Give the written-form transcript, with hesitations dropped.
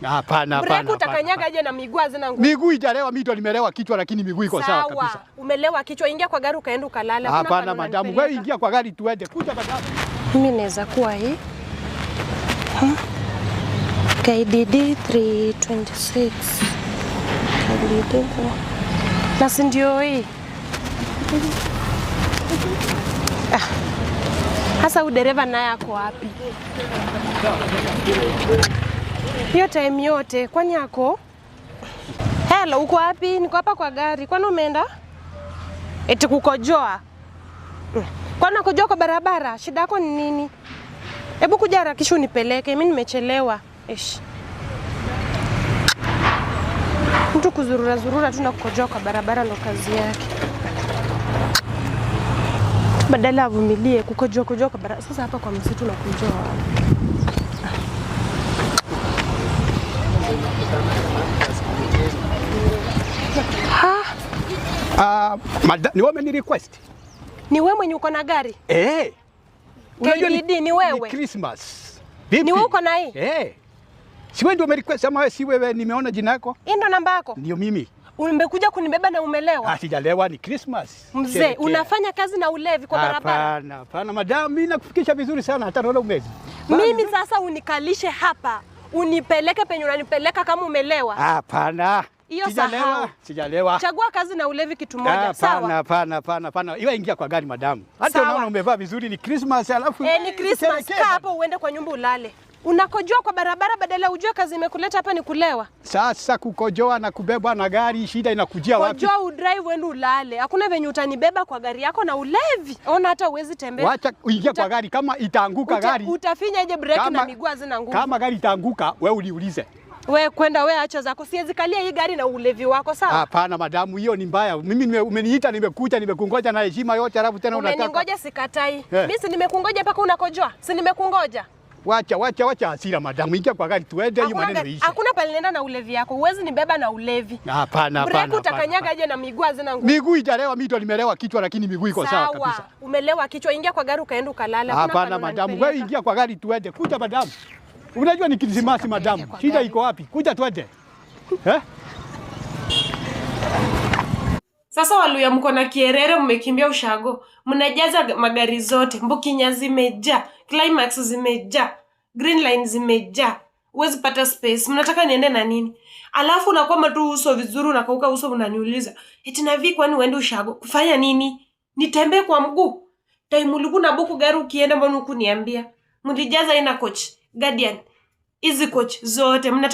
Hapana. Breki utakanyaga aje na miguu hazina nguvu? Miguu italewa, mimi ndo nimelewa kichwa lakini miguu iko sawa kabisa. Umelewa kichwa, ingia kwa gari ukaenda ukalala. Hapana madamu, wewe ingia kwa gari tuende. Kuja madamu. Mimi naweza kuwa hii. KDD 326. KDD. Na ndio hii. Hasa udereva naye ako wapi? Hiyo time yote kwani yako? Hello, uko wapi? Niko hapa kwa gari. Kwani umeenda? Eti kukojoa. Kwani unakojoa kwa barabara? Shida yako ni nini? Hebu kuja harakisha unipeleke. Mimi nimechelewa. Mtu kuzurura tu na kukojoa kwa barabara ndo kazi yake. Badala avumilie kukojoa kwa barabara. Sasa hapa kwa msitu na kukojoa. Ni wewe ni request? Ni wewe mwenye uko na gari? Unajua ni wewe? Ni Christmas. Ni wewe uko na hii? Si wewe ndio umerequest ama si wewe? Nimeona jina yako. Hii ndo namba yako? Ndio mimi. Umekuja kunibeba na umelewa? Sijalewa, ni Christmas. Mzee, unafanya kazi na ulevi kwa barabara? Hapana madam, mimi nakufikisha vizuri sana hata naona umezi. Mimi sasa unikalishe hapa. Unipeleke penye unanipeleka kama umelewa? Hapana. Hiyo Sijalewa. Chagua kazi na ulevi kitu moja, sawa? Hapana. Iwe ingia kwa gari madam. Hata unaona umevaa vizuri, ni Christmas alafu ni Christmas. Kaa hapo uende kwa nyumba ulale. Unakojoa kwa barabara badala ujue kazi imekuleta hapa ni kulewa. Sasa kukojoa na kubebwa na gari shida inakujia wapi? Kojoa udrive uende ulale. Hakuna venye utanibeba kwa gari yako na ulevi. Ona hata uwezi tembea. Wacha uingie kwa gari, kama itaanguka gari. Utafinya aje breki na miguu hazina nguvu? Kama gari itaanguka wewe uliulize. Wewe kwenda wewe acha zako. Siwezi kalia hii gari na ulevi wako, sawa? Hapana madamu, hiyo ni mbaya. Mimi umeniita, nimekuja, nimekungoja na heshima yote alafu tena unataka. Umeningoja sikatai. Mimi si nimekungoja mpaka unakojoa. Si nimekungoja. Wacha hasira madamu, ingia kwa gari tuende, hiyo maneno iishe. Hakuna pale nenda na ulevi yako. Huwezi nibeba na ulevi. Hapana. Breki utakanyaga aje na miguu hazina nguvu? Miguu italewa, mimi ndo nimelewa kichwa lakini miguu iko sawa kabisa. Umelewa kichwa, ingia kwa gari ukaenda ukalala. Hapana madamu, wewe ingia kwa gari tuende. Kuja madamu. Unajua ni Christmas madamu. Shida iko wapi? Kuja tuende. Sasa Waluya mko na kierere, mmekimbia ushago. Mnajaza magari zote, Mbukinya zimejaa, Climax zimejaa, Green Line zimejaa. Huwezi pata space. Mnataka niende na nini? Alafu unakuwa tu uso vizuri, unakauka uso unaniuliza. Eti na vi kwani uende ushago? Kufanya nini? Nitembee kwa mguu? Time ulikuwa na buku gari ukienda mbona hukuniambia? Mlijaza ina coach, Guardian, hizi coach zote. Mnataka